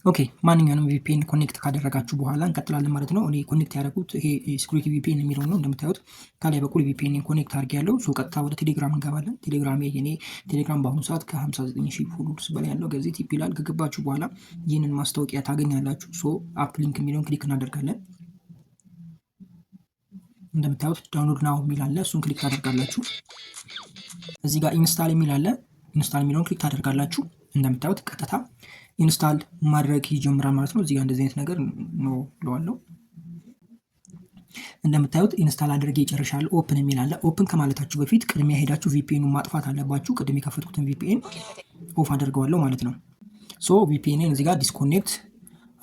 ኦኬ ማንኛውንም ቪፒኤን ኮኔክት ካደረጋችሁ በኋላ እንቀጥላለን ማለት ነው። እኔ ኮኔክት ያደረጉት ይሄ ሴኩሪቲ ቪፒኤን የሚለው ነው። እንደምታዩት ከላይ በኩል ቪፒኤን ኮኔክት አድርጌያለሁ። ሶ ቀጥታ ወደ ቴሌግራም እንገባለን። ቴሌግራም የኔ ቴሌግራም በአሁኑ ሰዓት ከ59,000 ፎሎወርስ በላይ ያለው ገዜት ይላል። ከገባችሁ በኋላ ይህንን ማስታወቂያ ታገኛላችሁ። ሶ አፕ ሊንክ የሚለውን ክሊክ እናደርጋለን። እንደምታዩት ዳውንሎድ ናው የሚል አለ። እሱን ክሊክ ታደርጋላችሁ። እዚህ ጋር ኢንስታል የሚል አለ። ኢንስታል የሚለውን ክሊክ ታደርጋላችሁ። እንደምታዩት ቀጥታ ኢንስታል ማድረግ ይጀምራል ማለት ነው። እዚህ ጋር እንደዚህ አይነት ነገር ነው ብለዋለሁ። እንደምታዩት ኢንስታል አድርጌ ይጨርሻል። ኦፕን የሚል አለ። ኦፕን ከማለታችሁ በፊት ቅድሚያ ሄዳችሁ ቪፒኤኑን ማጥፋት አለባችሁ። ቅድም የከፈትኩትን ቪፒኤን ኦፍ አደርገዋለሁ ማለት ነው። ሶ ቪፒኤንን እዚህ ጋር ዲስኮኔክት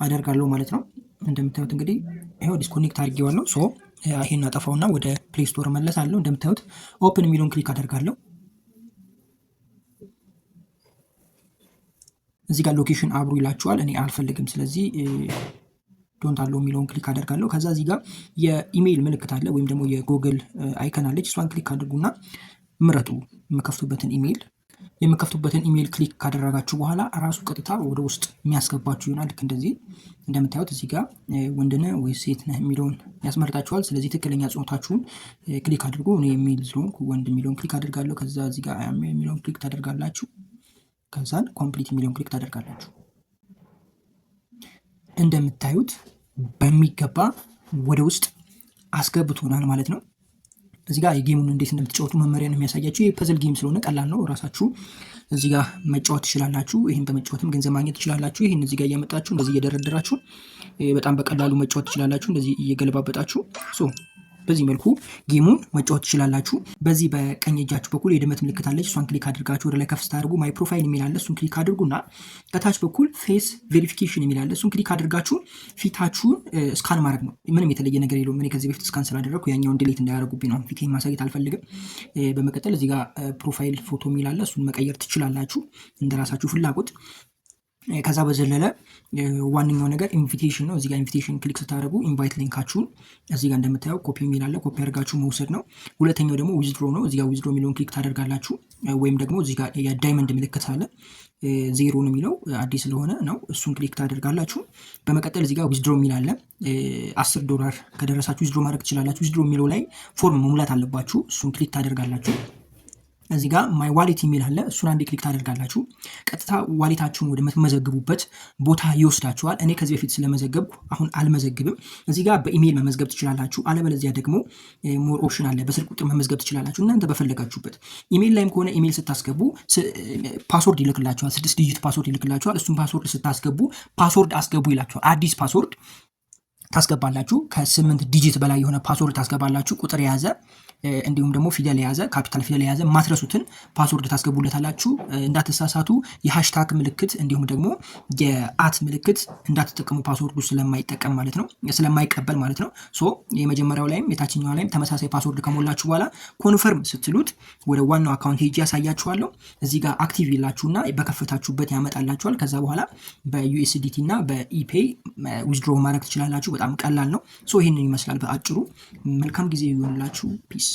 አደርጋለሁ ማለት ነው። እንደምታዩት እንግዲህ ይሄው ዲስኮኔክት አድርጌዋለሁ። ሶ ይሄን አጠፋውና ወደ ፕሌይ ስቶር መለሳለሁ። እንደምታዩት ኦፕን የሚለውን ክሊክ አደርጋለሁ። እዚህ ጋር ሎኬሽን አብሩ ይላችኋል። እኔ አልፈልግም። ስለዚህ ዶንት አለው የሚለውን ክሊክ አደርጋለሁ። ከዛ እዚህ ጋር የኢሜይል ምልክት አለ ወይም ደግሞ የጎግል አይከን አለች። እሷን ክሊክ አድርጉና ምረጡ የምከፍቱበትን ኢሜይል ክሊክ ካደረጋችሁ በኋላ ራሱ ቀጥታ ወደ ውስጥ የሚያስገባችሁ ይሆናል። ልክ እንደዚህ እንደምታዩት እዚህ ጋር ወንድ ነህ ወይስ ሴት ነህ የሚለውን ያስመርጣችኋል። ስለዚህ ትክክለኛ ጾታችሁን ክሊክ አድርጉ። እኔ ኢሜይል ስለሆንኩ ወንድ የሚለውን ክሊክ አድርጋለሁ። ከዛ እዚህ ጋር የሚለውን ክሊክ ታደርጋላችሁ። ከዛን ኮምፕሊት የሚለውን ክሊክ ታደርጋላችሁ። እንደምታዩት በሚገባ ወደ ውስጥ አስገብቶናል ማለት ነው። እዚህ ጋር የጌሙን እንዴት እንደምትጫወቱ መመሪያ ነው የሚያሳያችሁ። የፐዝል ጌም ስለሆነ ቀላል ነው። ራሳችሁ እዚህ ጋር መጫወት ትችላላችሁ። ይህን በመጫወትም ገንዘብ ማግኘት ትችላላችሁ። ይህን እዚህ ጋር እያመጣችሁ እንደዚህ እየደረደራችሁ በጣም በቀላሉ መጫወት ትችላላችሁ። እንደዚህ እየገለባበጣችሁ በዚህ መልኩ ጌሙን መጫወት ትችላላችሁ። በዚህ በቀኝ እጃችሁ በኩል የድመት ምልክት አለች። እሷን ክሊክ አድርጋችሁ ወደ ላይ ከፍ ስታደርጉ ማይ ፕሮፋይል የሚል አለ። እሱን ክሊክ አድርጉና ከታች በኩል ፌስ ቬሪፊኬሽን የሚል አለ። እሱን ክሊክ አድርጋችሁ ፊታችሁን ስካን ማድረግ ነው። ምንም የተለየ ነገር የለውም። እኔ ከዚህ በፊት ስካን ስላደረግኩ ያኛውን ዲሌት እንዳያደርጉብኝ ነው ፊቴን ማሳየት አልፈልግም። በመቀጠል እዚህ ጋር ፕሮፋይል ፎቶ የሚል አለ። እሱን መቀየር ትችላላችሁ እንደራሳችሁ ፍላጎት። ከዛ በዘለለ ዋነኛው ነገር ኢንቪቴሽን ነው። እዚጋ ኢንቪቴሽን ክሊክ ስታደርጉ ኢንቫይት ሊንካችሁን እዚጋ እንደምታየው ኮፒ የሚል አለ። ኮፒ አድርጋችሁ መውሰድ ነው። ሁለተኛው ደግሞ ዊዝድሮ ነው። እዚጋ ዊዝድሮ የሚለውን ክሊክ ታደርጋላችሁ። ወይም ደግሞ እዚጋ የዳይመንድ ምልክት አለ። ዜሮ ነው የሚለው አዲስ ስለሆነ ነው። እሱን ክሊክ ታደርጋላችሁ። በመቀጠል እዚጋ ዊዝድሮ የሚል አለ። $10 ከደረሳችሁ ዊዝድሮ ማድረግ ትችላላችሁ። ዊዝድሮ የሚለው ላይ ፎርም መሙላት አለባችሁ። እሱን ክሊክ ታደርጋላችሁ። እዚህ ጋር ማይ ዋሌት የሚል አለ። እሱን አንዴ ክሊክ ታደርጋላችሁ። ቀጥታ ዋሌታችሁን ወደ ምትመዘግቡበት ቦታ ይወስዳችኋል። እኔ ከዚህ በፊት ስለመዘገብኩ አሁን አልመዘግብም። እዚህ ጋር በኢሜይል መመዝገብ ትችላላችሁ። አለበለዚያ ደግሞ ሞር ኦፕሽን አለ። በስልክ ቁጥር መመዝገብ ትችላላችሁ። እናንተ በፈለጋችሁበት። ኢሜይል ላይም ከሆነ ኢሜይል ስታስገቡ ፓስወርድ ይልክላችኋል። 6 ዲጂት ፓስወርድ ይልክላችኋል። እሱን ፓስወርድ ስታስገቡ ፓስወርድ አስገቡ ይላችኋል። አዲስ ፓስወርድ ታስገባላችሁ። ከ8 ዲጂት በላይ የሆነ ፓስወርድ ታስገባላችሁ። ቁጥር የያዘ እንዲሁም ደግሞ ፊደል የያዘ ካፒታል ፊደል የያዘ ማትረሱትን ፓስወርድ ታስገቡለታላችሁ። እንዳትሳሳቱ የሃሽታግ ምልክት እንዲሁም ደግሞ የአት ምልክት እንዳትጠቀሙ። ፓስወርዱ ስለማይጠቀም ማለት ነው፣ ስለማይቀበል ማለት ነው። ሶ የመጀመሪያው ላይም የታችኛው ላይም ተመሳሳይ ፓስወርድ ከሞላችሁ በኋላ ኮንፈርም ስትሉት ወደ ዋናው አካውንት ሄጄ ያሳያችኋለሁ። እዚህ ጋር አክቲቭ ይላችሁና በከፈታችሁበት ያመጣላችኋል። ከዛ በኋላ በዩኤስዲቲ እና በኢፔይ ዊዝድሮ ማድረግ ትችላላችሁ። በጣም ቀላል ነው። ሶ ይሄንን ይመስላል በአጭሩ። መልካም ጊዜ ይሆንላችሁ። ፒስ